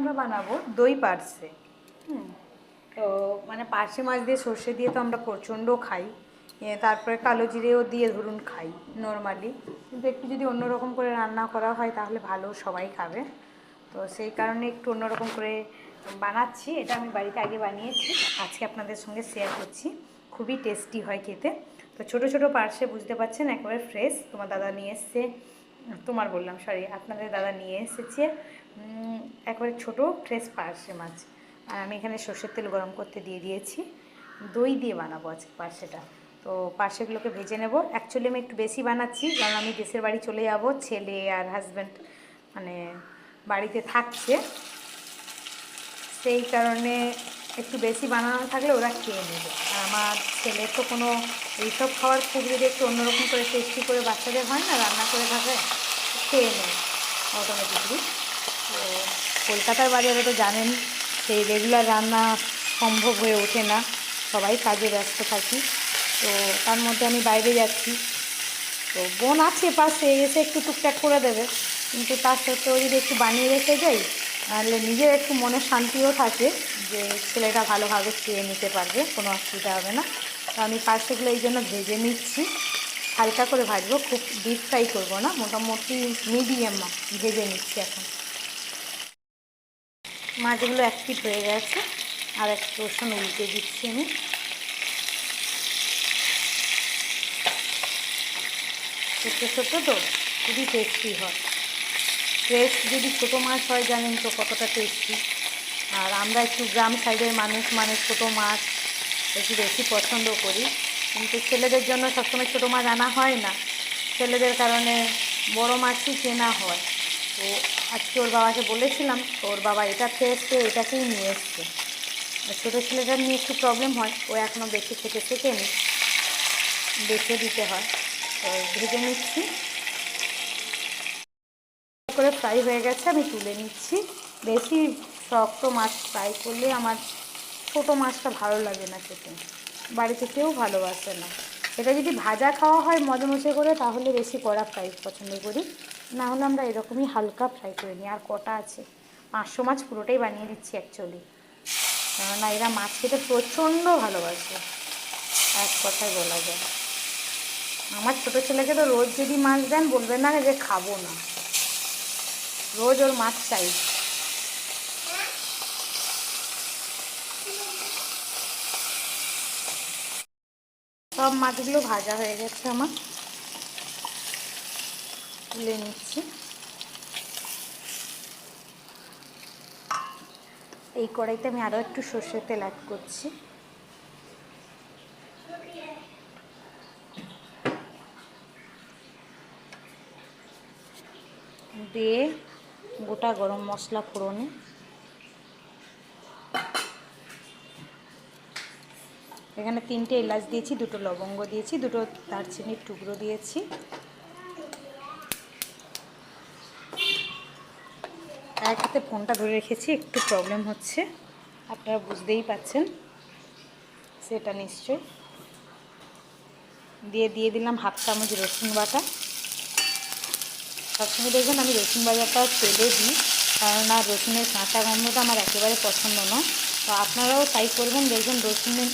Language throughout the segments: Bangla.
আমরা বানাবো দই পার্সে। তো মানে পার্সে মাছ দিয়ে সর্ষে দিয়ে তো আমরা প্রচণ্ড খাই, তারপরে কালো জিরেও দিয়ে ধরুন খাই নর্মালি, কিন্তু একটু যদি অন্যরকম করে রান্না করা হয় তাহলে ভালো, সবাই খাবে। তো সেই কারণে একটু অন্যরকম করে বানাচ্ছি। এটা আমি বাড়িতে আগে বানিয়েছি, আজকে আপনাদের সঙ্গে শেয়ার করছি। খুবই টেস্টি হয় খেতে। তো ছোটো ছোটো পার্সে, বুঝতে পারছেন একেবারে ফ্রেশ, তোমার দাদা নিয়ে এসছে, তোমার বললাম সরি, আপনাদের দাদা নিয়ে এসেছে একবারে ছোটো ফ্রেশ পার্সে মাছ। আর আমি এখানে সর্ষের তেল গরম করতে দিয়ে দিয়েছি, দই দিয়ে বানাবো আজকে পার্সেটা। তো পার্সেগুলোকে ভেজে নেব। অ্যাকচুয়ালি আমি একটু বেশি বানাচ্ছি, কারণ আমি দেশের বাড়ি চলে যাব, ছেলে আর হাজব্যান্ড মানে বাড়িতে থাকছে, সেই কারণে একটু বেশি বানানো থাকলে ওরা খেয়ে নেবে। আর আমার ছেলের তো কোনো এইসব খাওয়ার খুব যদি একটু অন্যরকম করে টেস্টি করে বাচ্চাদের হয় না, রান্না করে থাকে, খেয়ে নেয় অটোমেটিকলি। তো কলকাতার বাজারে তো জানেন সেই রেগুলার রান্না সম্ভব হয়ে ওঠে না, সবাই কাজে ব্যস্ত থাকি। তো তার মধ্যে আমি বাইরে যাচ্ছি, তো বোন আছে পাশে, এসে একটু টুকটাক করে দেবে, কিন্তু তার সত্ত্বেও যদি একটু বানিয়ে রেখে যাই, তাহলে নিজের একটু মনে শান্তিও থাকে যে ছেলেটা ভালোভাবে খেয়ে নিতে পারবে, কোনো অসুবিধা হবে না। তো আমি পার্সেগুলো এই জন্য ভেজে নিচ্ছি, হালকা করে ভাজবো, খুব ডিপ ফ্রাই করবো না, মোটামুটি মিডিয়াম ভেজে নিচ্ছি। এখন মাছগুলো এক পিট হয়ে গেছে, আর একটু রসুন উল্টে দিচ্ছি আমি। ছোটো ছোটো তো খুবই টেস্টি হয়, ফ্রেশ যদি ছোটো মাছ হয় জানেন তো কতটা টেস্টি। আর আমরা একটু গ্রাম সাইডের মানুষ, মানে ছোটো মাছ একটু বেশি পছন্দ করি, কিন্তু ছেলেদের জন্য সবসময় ছোটো মাছ আনা হয় না, ছেলেদের কারণে বড় মাছই কেনা হয়। তো আজকে ওর বাবাকে বলেছিলাম, তো ওর বাবা এটা খেয়ে এসছে, এটাকেই নিয়ে এসছে। ছোটো ছেলেটা নিয়ে একটু প্রবলেম হয়, ও এখনও বেশি খেতে শেখেনি, বেছে দিতে হয়। তো ভেজে নিচ্ছি, করে ফ্রাই হয়ে গেছে, আমি তুলে নিচ্ছি। বেশি শক্ত মাছ ফ্রাই করলে আমার ছোটো মাছটা ভালো লাগে না খেতে, বাড়িতে কেউ ভালোবাসে না। এটা যদি ভাজা খাওয়া হয় মজমচে করে, তাহলে বেশি কড়া ফ্রাই পছন্দ করি, না হলে আমরা এরকমই হালকা ফ্রাই করে নিই। আর কটা আছে, 500 মাছ পুরোটাই বানিয়ে দিচ্ছি অ্যাকচুয়ালি, কেননা এরা মাছ খেতে প্রচণ্ড ভালোবাসে, এক কথায় বলা যায়। আমার ছোটো ছেলেকে তো রোজ যদি মাছ দেন বলবেন না যে খাবো না, রোজ ওর মাছ চাই। সব মাছগুলো ভাজা হয়ে গেছে আমার, তুলে নিচ্ছি। এই কড়াইতে আমি আরও একটু সর্ষের তেল অ্যাড করছি, দিয়ে গোটা গরম মশলা ফোড়নে, এখানে 3টে এলাচ দিয়েছি, 2টো লবঙ্গ দিয়েছি, 2টো দারচিনির টুকরো দিয়েছি। এক হাতে ফোনটা ধরে রেখেছি, একটু প্রবলেম হচ্ছে, আপনারা বুঝতেই পাচ্ছেন সেটা নিশ্চয়। দিয়ে দিলাম হাফ চামচ রসুন বাটা। সবসময় দেখবেন আমি রসুন বাটাটা তেলে দিই, কারণ আর রসুনের কাঁচা গন্ধটা আমার একেবারে পছন্দ নয়। তো আপনারাও তাই করবেন, দেখবেন রসুনের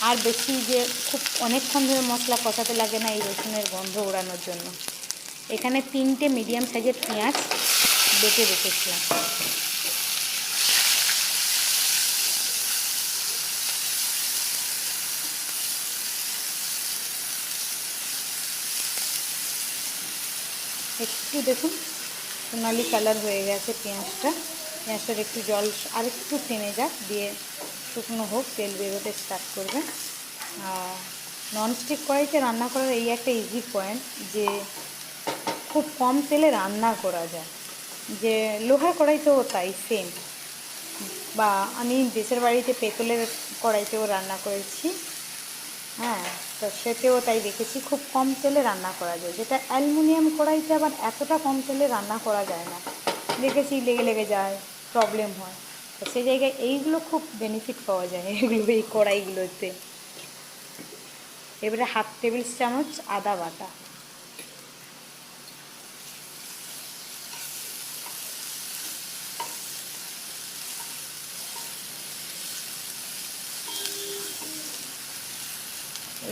আর বেশি যে খুব অনেকক্ষণ ধরে মশলা কষাতে লাগে না এই রসুনের গন্ধ ওড়ানোর জন্য। এখানে 3টে মিডিয়াম সাইজের পেঁয়াজ বেটে রেখেছিলাম, একটু দেখুন সোনালি কালার হয়ে গেছে পেঁয়াজটার একটু জল আর একটু থেমে যাক, দিয়ে শুকনো হোক, তেল বেরোতে স্টার্ট করবে। আর ননস্টিক কড়াইতে রান্না করার এই একটা ইজি পয়েন্ট যে খুব কম তেলে রান্না করা যায়, যে লোহার কড়াইতেও তাই সেম, বা আমি দেশের বাড়িতে পেতলের কড়াইতেও রান্না করেছি, হ্যাঁ, তো সেতেও তাই দেখেছি খুব কম তেলে রান্না করা যায়। যেটা অ্যালুমিনিয়াম কড়াইতে আবার এতটা কম তেলে রান্না করা যায় না, দেখেছি লেগে যায়, প্রবলেম হয়। তো সেই জায়গায় এইগুলো খুব বেনিফিট পাওয়া যায় এগুলো, এই কড়াইগুলোতে। এবারে হাফ টেবিল চামচ আদা বাটা,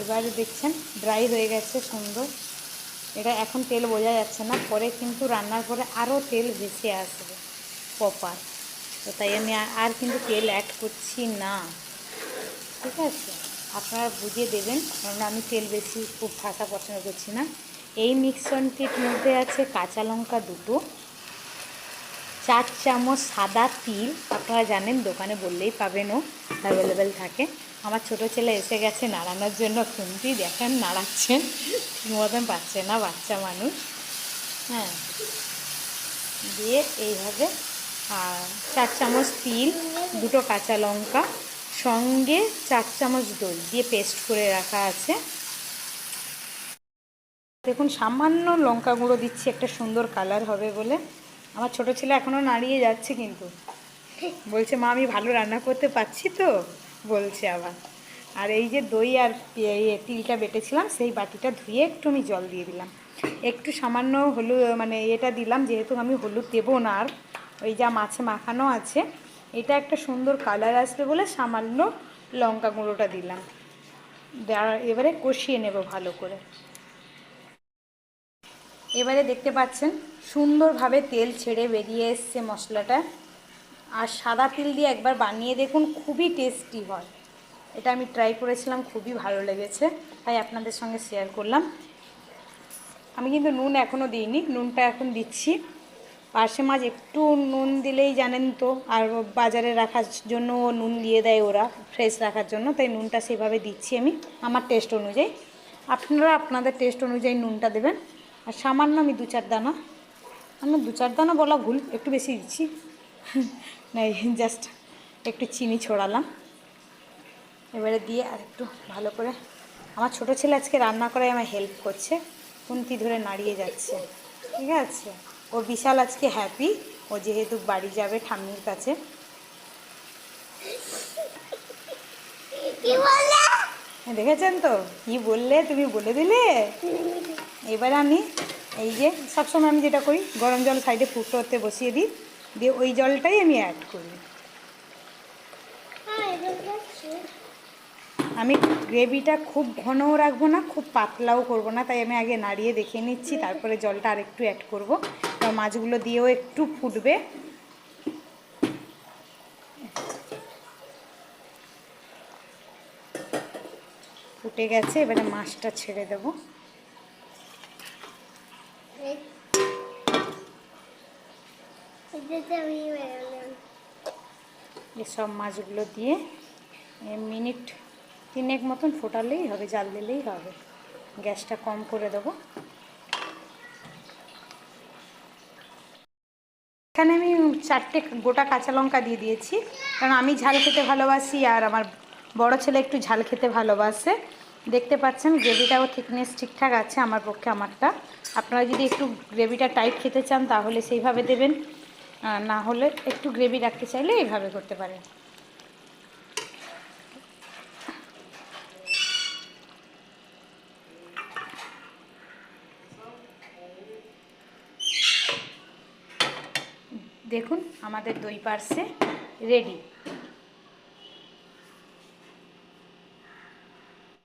এবারে দেখছেন ড্রাই হয়ে গেছে সুন্দর। এটা এখন তেল বোঝা যাচ্ছে না, পরে কিন্তু রান্নার পরে আরও তেল ভেসে আসবে প্রপার। তো তাই আমি আর কিন্তু তেল অ্যাড করছি না, ঠিক আছে? আপনারা বুঝিয়ে দেবেন, কারণ আমি তেল বেশি খুব ভাজা পছন্দ করছি না। এই মিক্সনটির মধ্যে আছে কাঁচা লঙ্কা 2টো, 4 চামচ সাদা তিল, আপনারা জানেন দোকানে বললেই পাবেনও, অ্যাভেলেবেল থাকে। আমার ছোটো ছেলে এসে গেছে নাড়ানোর জন্য, খুন্তি দেখেন নাড়াচ্ছেন, ঠিক মতন পাচ্ছে না বাচ্চা মানুষ। হ্যাঁ, দিয়ে এইভাবে 4 চামচ তিল, 2টো কাঁচা লঙ্কা, সঙ্গে 4 চামচ দই দিয়ে পেস্ট করে রাখা আছে। দেখুন সামান্য লঙ্কা গুঁড়ো দিচ্ছি, একটা সুন্দর কালার হবে বলে। আমার ছোটো ছেলে এখনও নাড়িয়ে যাচ্ছে, কিন্তু বলছে মা আমি ভালো রান্না করতে পারছি তো, বলছে আবার। আর এই যে দই আর তিলটা বেটেছিলাম, সেই বাটিটা ধুয়ে একটু আমি জল দিয়ে দিলাম, একটু সামান্য হলুদ মানে এটা দিলাম, যেহেতু আমি হলুদ দেবো না, আর ওই যা মাছে মাখানো আছে, এটা একটা সুন্দর কালার আসবে বলে সামান্য লঙ্কা গুঁড়োটা দিলাম। এবারে কষিয়ে নেব ভালো করে। এবারে দেখতে পাচ্ছেন সুন্দরভাবে তেল ছেড়ে বেরিয়ে এসছে মশলাটা। আর সাদা তিল দিয়ে একবার বানিয়ে দেখুন, খুবই টেস্টি হয়। এটা আমি ট্রাই করেছিলাম, খুবই ভালো লেগেছে, তাই আপনাদের সঙ্গে শেয়ার করলাম। আমি কিন্তু নুন এখনও দিইনি, নুনটা এখন দিচ্ছি। পার্শে মাছ একটু নুন দিলেই জানেন তো, আর বাজারে রাখার জন্য নুন দিয়ে দেয় ওরা, ফ্রেশ রাখার জন্য, তাই নুনটা সেভাবে দিচ্ছি আমি আমার টেস্ট অনুযায়ী। আপনারা আপনাদের টেস্ট অনুযায়ী নুনটা দেবেন। আর সামান্য আমি 2-4 দানা, আমার 2-4 দানা বলা ভুল, একটু বেশি দিচ্ছি না, জাস্ট একটু চিনি ছড়ালাম। এবারে দিয়ে আর একটু ভালো করে, আমার ছোটো ছেলে আজকে রান্না করে আমার হেল্প করছে, খুন্তি ধরে নাড়িয়ে যাচ্ছে, ঠিক আছে? ও বিশাল আজকে হ্যাপি, ও যেহেতু বাড়ি যাবে ঠাম্মির কাছে। দেখেছেন তো কি বললে, তুমি বলে দিলে। এবার আমি এই যে সবসময় আমি যেটা করি, গরম জল সাইডে ফুটতে বসিয়ে দিই, দিয়ে ওই জলটাই আমি অ্যাড করি। আমি গ্রেভিটা খুব ঘনও রাখবো না, খুব পাতলাও করব না, তাই আমি আগে নাড়িয়ে দেখে নিচ্ছি, তারপরে জলটা আর একটু অ্যাড করব। মাছগুলো দিয়েও একটু ফুটবে। ফুটে গেছে, এবারে মাছটা ছেড়ে দেব। এসব মাছগুলো দিয়ে মিনিট 3 মতন ফোটালেই হবে, জাল দিলেই হবে। গ্যাসটা কম করে দেবো। এখানে আমি 4টে গোটা কাঁচা লঙ্কা দিয়ে দিয়েছি, কারণ আমি ঝাল খেতে ভালোবাসি, আর আমার বড় ছেলে একটু ঝাল খেতে ভালোবাসে। দেখতে পাচ্ছেন গ্রেভিটাও থিকনেস ঠিকঠাক আছে আমার পক্ষে, আমারটা। আপনারা যদি একটু গ্রেভিটা টাইট খেতে চান তাহলে সেইভাবে দেবেন, না হলে একটু গ্রেভি রাখতে চাইলে এইভাবে করতে পারেন। দেখুন আমাদের দই পার্সে রেডি।